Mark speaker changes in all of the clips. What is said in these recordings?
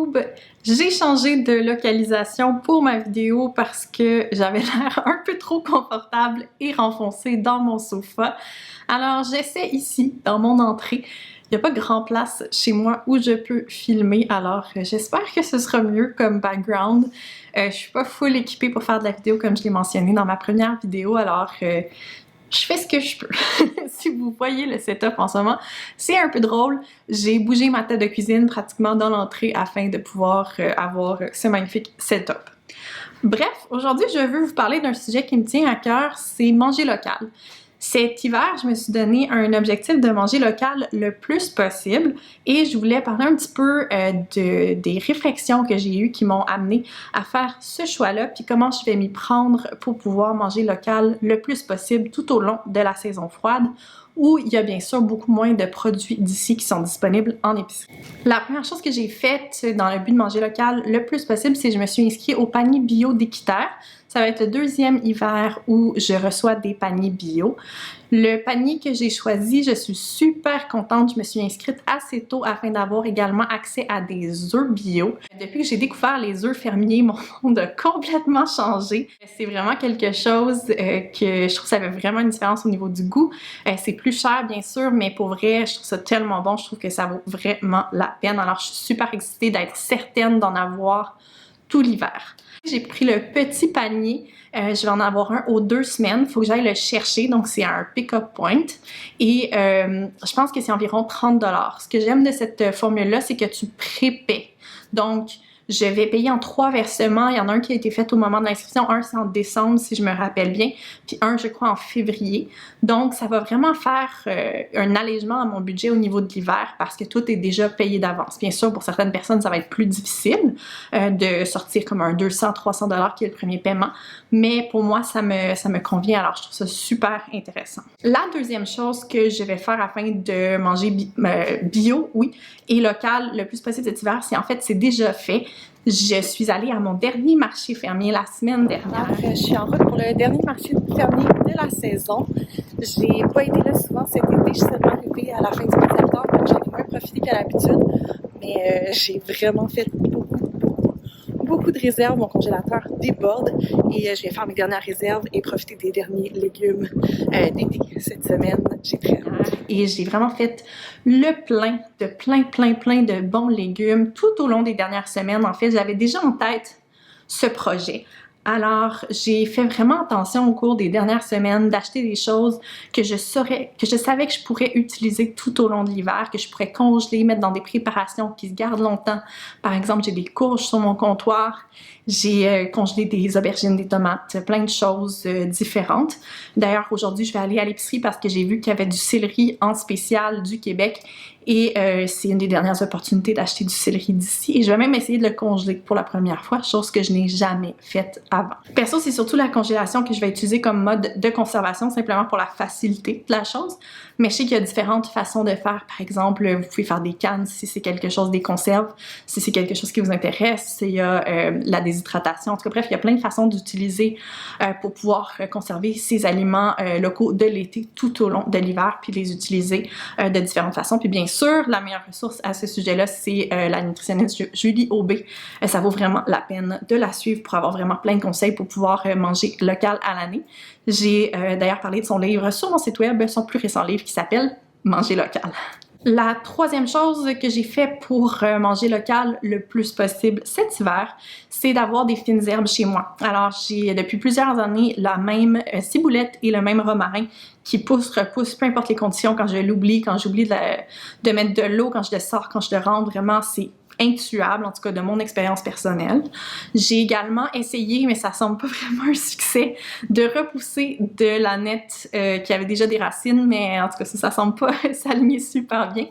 Speaker 1: YouTube! J'ai changé de localisation pour ma vidéo parce que j'avais l'air un peu trop confortable et renfoncée dans mon sofa. Alors j'essaie ici, dans mon entrée. Il n'y a pas grand place chez moi où je peux filmer, alors j'espère que ce sera mieux comme background. Je suis pas full équipée pour faire de la vidéo comme je l'ai mentionné dans ma première vidéo, alors je fais ce que je peux. Si vous voyez le setup en ce moment, c'est un peu drôle. J'ai bougé ma table de cuisine pratiquement dans l'entrée afin de pouvoir avoir ce magnifique setup. Bref, aujourd'hui je veux vous parler d'un sujet qui me tient à cœur, c'est manger local. Cet hiver, je me suis donné un objectif de manger local le plus possible et je voulais parler un petit peu des réflexions que j'ai eues qui m'ont amené à faire ce choix-là puis comment je vais m'y prendre pour pouvoir manger local le plus possible tout au long de la saison froide où il y a bien sûr beaucoup moins de produits d'ici qui sont disponibles en épicerie. La première chose que j'ai faite dans le but de manger local le plus possible, c'est que je me suis inscrite au panier bio d'Équiterre. Ça va être le deuxième hiver où je reçois des paniers bio. Le panier que j'ai choisi, je suis super contente. Je me suis inscrite assez tôt afin d'avoir également accès à des œufs bio. Depuis que j'ai découvert les œufs fermiers, mon monde a complètement changé. C'est vraiment quelque chose que je trouve que ça fait vraiment une différence au niveau du goût. C'est plus cher bien sûr, mais pour vrai, je trouve ça tellement bon. Je trouve que ça vaut vraiment la peine. Alors je suis super excitée d'être certaine d'en avoir tout l'hiver. J'ai pris le petit panier, je vais en avoir un aux 2 semaines, il faut que j'aille le chercher, donc c'est un pick-up point et je pense que c'est environ 30 $. Ce que j'aime de cette formule-là, c'est que tu prépaies. Donc, je vais payer en 3 versements. Il y en a un qui a été fait au moment de l'inscription, un c'est en décembre si je me rappelle bien, puis un je crois en février. Donc ça va vraiment faire un allègement à mon budget au niveau de l'hiver parce que tout est déjà payé d'avance. Bien sûr, pour certaines personnes, ça va être plus difficile de sortir comme un 200-300 $ qui est le premier paiement, mais pour moi ça me convient, alors je trouve ça super intéressant. La deuxième chose que je vais faire afin de manger bio, oui, et local le plus possible cet hiver, c'est déjà fait. Je suis allée à mon dernier marché fermier la semaine dernière.
Speaker 2: Je suis en route pour le dernier marché fermier de la saison. J'ai pas été là souvent cet été, je suis seulement arrivée à la fin du mois de septembre, donc j'en ai moins profité qu'à l'habitude. Mais j'ai vraiment fait beaucoup de réserves, mon congélateur déborde et je vais faire mes dernières réserves et profiter des derniers légumes d'été cette semaine. J'ai très hâte.
Speaker 1: Et j'ai vraiment fait le plein de bons légumes tout au long des dernières semaines. En fait, j'avais déjà en tête ce projet. Alors, j'ai fait vraiment attention au cours des dernières semaines d'acheter des choses que je savais que je pourrais utiliser tout au long de l'hiver, que je pourrais congeler, mettre dans des préparations qui se gardent longtemps. Par exemple, j'ai des courges sur mon comptoir, j'ai congelé des aubergines, des tomates, plein de choses différentes. D'ailleurs, aujourd'hui, je vais aller à l'épicerie parce que j'ai vu qu'il y avait du céleri en spécial du Québec et c'est une des dernières opportunités d'acheter du céleri d'ici et je vais même essayer de le congeler pour la première fois, chose que je n'ai jamais faite avant. Perso, c'est surtout la congélation que je vais utiliser comme mode de conservation, simplement pour la facilité de la chose, mais je sais qu'il y a différentes façons de faire. Par exemple, vous pouvez faire des cannes si c'est quelque chose, des conserves, si c'est quelque chose qui vous intéresse, il y a la déshydratation, en tout cas bref, il y a plein de façons d'utiliser pour pouvoir conserver ces aliments locaux de l'été tout au long de l'hiver, puis les utiliser de différentes façons. Puis bien sûr, la meilleure ressource à ce sujet-là, c'est la nutritionniste Julie Aubé. Ça vaut vraiment la peine de la suivre pour avoir vraiment plein de conseils pour pouvoir manger local à l'année. J'ai d'ailleurs parlé de son livre sur mon site web, son plus récent livre qui s'appelle Manger local. La troisième chose que j'ai fait pour manger local le plus possible cet hiver, c'est d'avoir des fines herbes chez moi. Alors, j'ai depuis plusieurs années la même ciboulette et le même romarin qui pousse, peu importe les conditions, quand je l'oublie, quand j'oublie de mettre de l'eau, quand je le sors, quand je le rentre, vraiment, c'est intuable, en tout cas de mon expérience personnelle. J'ai également essayé, mais ça semble pas vraiment un succès, de repousser de la nette qui avait déjà des racines, mais en tout cas ça semble pas s'aligner super bien.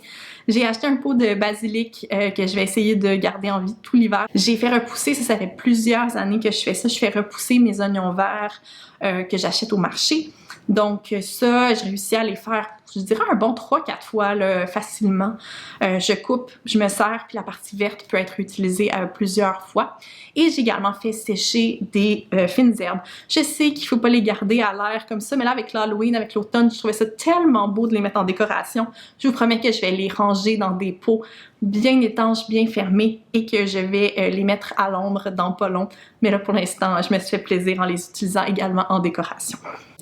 Speaker 1: J'ai acheté un pot de basilic que je vais essayer de garder en vie tout l'hiver. J'ai fait repousser, ça fait plusieurs années que je fais ça, je fais repousser mes oignons verts que j'achète au marché Donc ça, je réussis à les faire, je dirais un bon 3-4 fois là, facilement. Je coupe, je me sers, puis la partie verte peut être utilisée plusieurs fois. Et j'ai également fait sécher des fines herbes. Je sais qu'il faut pas les garder à l'air comme ça, mais là avec l'Halloween, avec l'automne, je trouvais ça tellement beau de les mettre en décoration. Je vous promets que je vais les ranger dans des pots bien étanches, bien fermés et que je vais les mettre à l'ombre dans pas long. Mais là pour l'instant, je me suis fait plaisir en les utilisant également en décoration.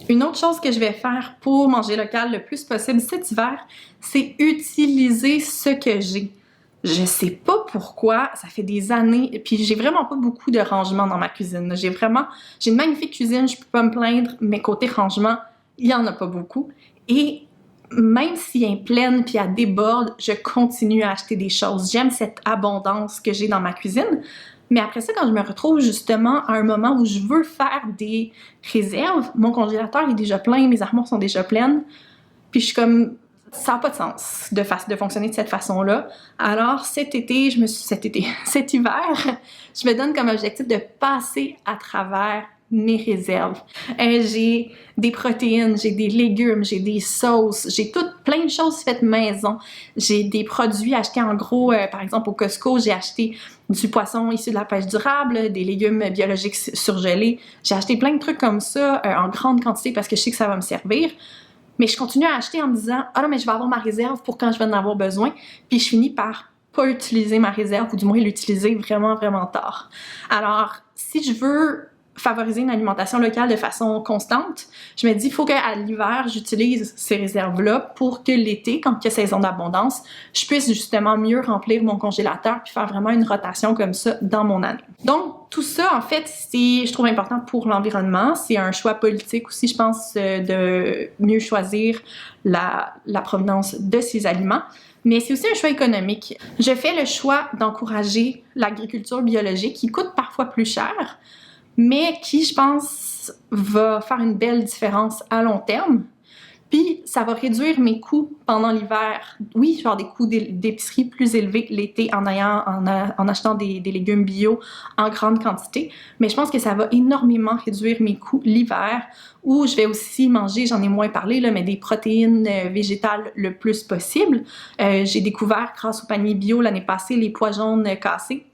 Speaker 1: Une autre chose que je vais faire pour manger local le plus possible cet hiver, c'est utiliser ce que j'ai. Je sais pas pourquoi, ça fait des années, puis j'ai vraiment pas beaucoup de rangement dans ma cuisine. J'ai une magnifique cuisine, je peux pas me plaindre, mais côté rangement, il y en a pas beaucoup. Et même si elle est pleine puis elle déborde, je continue à acheter des choses. J'aime cette abondance que j'ai dans ma cuisine. Mais après ça, quand je me retrouve justement à un moment où je veux faire des réserves, mon congélateur est déjà plein, mes armoires sont déjà pleines, puis je suis comme, ça n'a pas de sens de fonctionner de cette façon-là. Alors cet hiver, je me donne comme objectif de passer à travers mes réserves. J'ai des protéines, j'ai des légumes, j'ai des sauces, j'ai plein de choses faites maison. J'ai des produits achetés en gros, par exemple au Costco, j'ai acheté du poisson issu de la pêche durable, des légumes biologiques surgelés. J'ai acheté plein de trucs comme ça en grande quantité parce que je sais que ça va me servir. Mais je continue à acheter en me disant « Ah non, mais je vais avoir ma réserve pour quand je vais en avoir besoin. » Puis je finis par pas utiliser ma réserve ou du moins l'utiliser vraiment, vraiment tard. Alors, si je veux favoriser une alimentation locale de façon constante, je me dis il faut qu'à l'hiver, j'utilise ces réserves-là pour que l'été, quand il y a saison d'abondance, je puisse justement mieux remplir mon congélateur puis faire vraiment une rotation comme ça dans mon année. Donc, tout ça, en fait, je trouve important pour l'environnement. C'est un choix politique aussi, je pense, de mieux choisir la provenance de ces aliments. Mais c'est aussi un choix économique. Je fais le choix d'encourager l'agriculture biologique qui coûte parfois plus cher, mais qui, je pense, va faire une belle différence à long terme. Puis, ça va réduire mes coûts pendant l'hiver. Oui, je vais avoir des coûts d'épicerie plus élevés l'été en achetant des légumes bio en grande quantité, mais je pense que ça va énormément réduire mes coûts l'hiver, où je vais aussi manger, j'en ai moins parlé, là, mais des protéines végétales le plus possible. J'ai découvert, grâce au panier bio l'année passée, les pois jaunes cassés.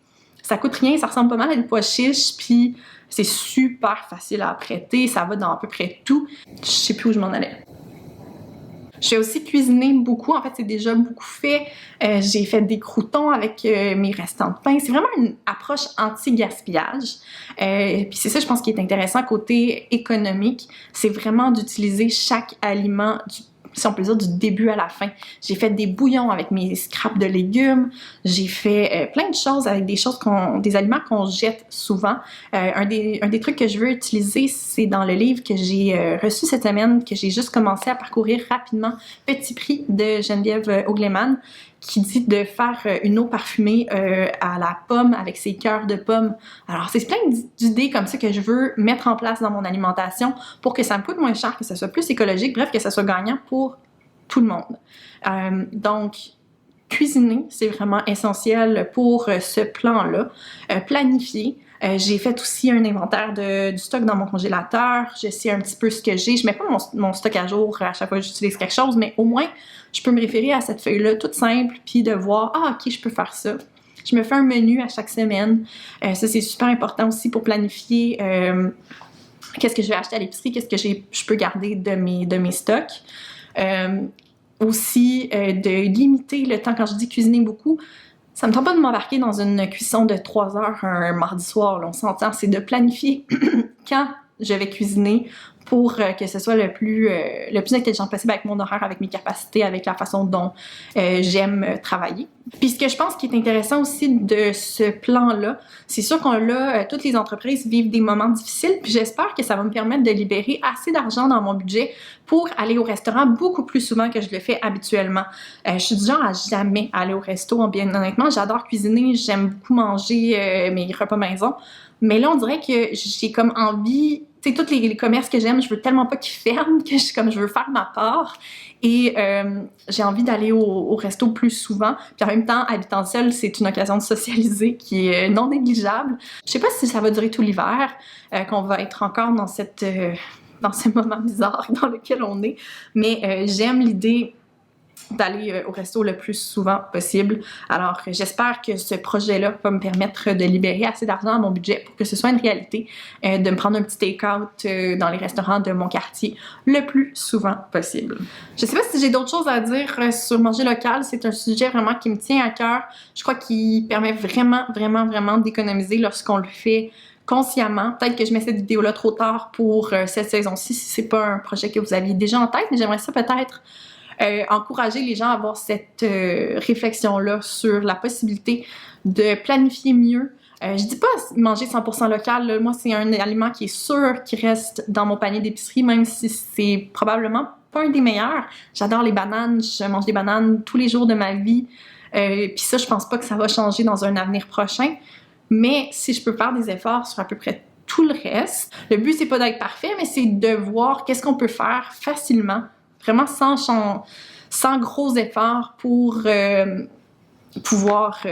Speaker 1: Ça coûte rien, ça ressemble pas mal à des pois chiches, puis c'est super facile à apprêter, ça va dans à peu près tout. Je sais plus où je m'en allais. Je vais aussi cuisiner beaucoup, en fait c'est déjà beaucoup fait. J'ai fait des croûtons avec mes restants de pain. C'est vraiment une approche anti-gaspillage. Puis c'est ça je pense qui est intéressant côté économique, c'est vraiment d'utiliser chaque aliment si on peut dire, du début à la fin. J'ai fait des bouillons avec mes scraps de légumes. J'ai fait plein de choses avec des aliments qu'on jette souvent. Un des trucs que je veux utiliser, c'est dans le livre que j'ai reçu cette semaine, que j'ai juste commencé à parcourir rapidement, Petit Prix de Geneviève Ogleman, qui dit de faire une eau parfumée à la pomme avec ses cœurs de pomme. Alors, c'est plein d'idées comme ça que je veux mettre en place dans mon alimentation pour que ça me coûte moins cher, que ça soit plus écologique, bref, que ça soit gagnant pour tout le monde. Donc, cuisiner, c'est vraiment essentiel pour ce plan-là. Planifier. J'ai fait aussi un inventaire du stock dans mon congélateur. Je sais un petit peu ce que j'ai. Je mets pas mon stock à jour à chaque fois que j'utilise quelque chose, mais au moins, je peux me référer à cette feuille-là toute simple, puis de voir « Ah, ok, je peux faire ça ». Je me fais un menu à chaque semaine. Ça, c'est super important aussi pour planifier qu'est-ce que je vais acheter à l'épicerie, qu'est-ce que je peux garder de mes stocks. Aussi, de limiter le temps. Quand je dis cuisiner beaucoup, ça me tente pas de m'embarquer dans une cuisson de 3 heures un mardi soir, là, on s'entend. C'est de planifier quand je vais cuisiner pour que ce soit le plus intelligent possible avec mon horaire, avec mes capacités, avec la façon dont j'aime travailler. Puis ce que je pense qui est intéressant aussi de ce plan-là, c'est sûr toutes les entreprises vivent des moments difficiles, puis j'espère que ça va me permettre de libérer assez d'argent dans mon budget pour aller au restaurant beaucoup plus souvent que je le fais habituellement. Je suis du genre à jamais aller au resto, bien honnêtement. J'adore cuisiner, j'aime beaucoup manger mes repas maison, mais là on dirait que j'ai comme envie... Tu sais, tous les commerces que j'aime, je veux tellement pas qu'ils ferment que je veux faire ma part. Et j'ai envie d'aller au resto plus souvent. Puis en même temps, habitant seule, c'est une occasion de socialiser qui est non négligeable. Je sais pas si ça va durer tout l'hiver, qu'on va être encore dans cette dans ce moment bizarre dans lequel on est, mais j'aime l'idée d'aller au resto le plus souvent possible. Alors, j'espère que ce projet-là va me permettre de libérer assez d'argent à mon budget pour que ce soit une réalité, de me prendre un petit take-out dans les restaurants de mon quartier le plus souvent possible. Je sais pas si j'ai d'autres choses à dire sur manger local. C'est un sujet vraiment qui me tient à cœur. Je crois qu'il permet vraiment d'économiser lorsqu'on le fait consciemment. Peut-être que je mets cette vidéo-là trop tard pour cette saison-ci si c'est pas un projet que vous aviez déjà en tête, mais j'aimerais ça peut-être encourager les gens à avoir cette réflexion-là sur la possibilité de planifier mieux. Je dis pas manger 100% local, là. Moi c'est un aliment qui est sûr qui reste dans mon panier d'épicerie, même si c'est probablement pas un des meilleurs. J'adore les bananes, je mange des bananes tous les jours de ma vie, puis ça je pense pas que ça va changer dans un avenir prochain, mais si je peux faire des efforts sur à peu près tout le reste, le but c'est pas d'être parfait, mais c'est de voir qu'est-ce qu'on peut faire facilement, vraiment sans gros efforts pour pouvoir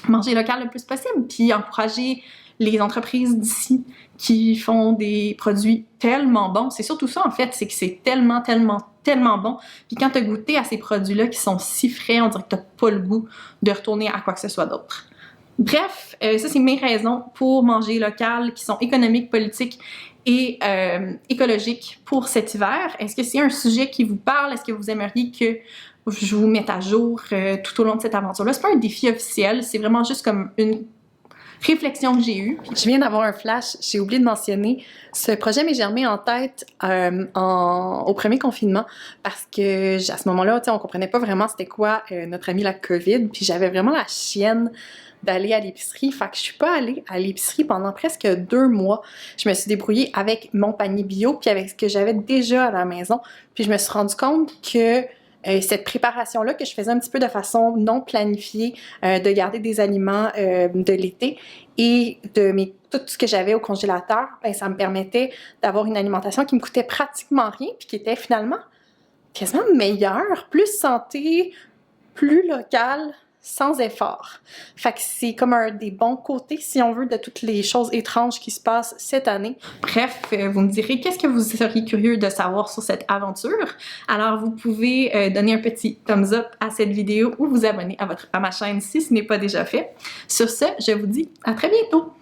Speaker 1: manger local le plus possible, puis encourager les entreprises d'ici qui font des produits tellement bons. C'est surtout ça, en fait, c'est que c'est tellement bon. Puis quand tu as goûté à ces produits-là qui sont si frais, on dirait que tu n'as pas le goût de retourner à quoi que ce soit d'autre. Bref, ça c'est mes raisons pour manger local qui sont économiques, politiques et écologiques pour cet hiver. Est-ce que c'est un sujet qui vous parle? Est-ce que vous aimeriez que je vous mette à jour tout au long de cette aventure-là? C'est pas un défi officiel, c'est vraiment juste comme une réflexion que j'ai eue. Je viens d'avoir un flash, j'ai oublié de mentionner. Ce projet m'est germé en tête au premier confinement parce que à ce moment-là, on comprenait pas vraiment c'était quoi notre ami la COVID, puis j'avais vraiment la chienne d'aller à l'épicerie. Fait que je suis pas allée à l'épicerie pendant presque 2 mois. Je me suis débrouillée avec mon panier bio puis avec ce que j'avais déjà à la maison. Puis je me suis rendu compte que cette préparation-là que je faisais un petit peu de façon non planifiée, de garder des aliments de l'été et tout ce que j'avais au congélateur, ben, ça me permettait d'avoir une alimentation qui me coûtait pratiquement rien puis qui était finalement quasiment meilleure, plus santé, plus locale, sans effort. Fait que c'est comme un des bons côtés, si on veut, de toutes les choses étranges qui se passent cette année. Bref, vous me direz qu'est-ce que vous seriez curieux de savoir sur cette aventure. Alors, vous pouvez donner un petit thumbs up à cette vidéo ou vous abonner à ma chaîne si ce n'est pas déjà fait. Sur ce, je vous dis à très bientôt!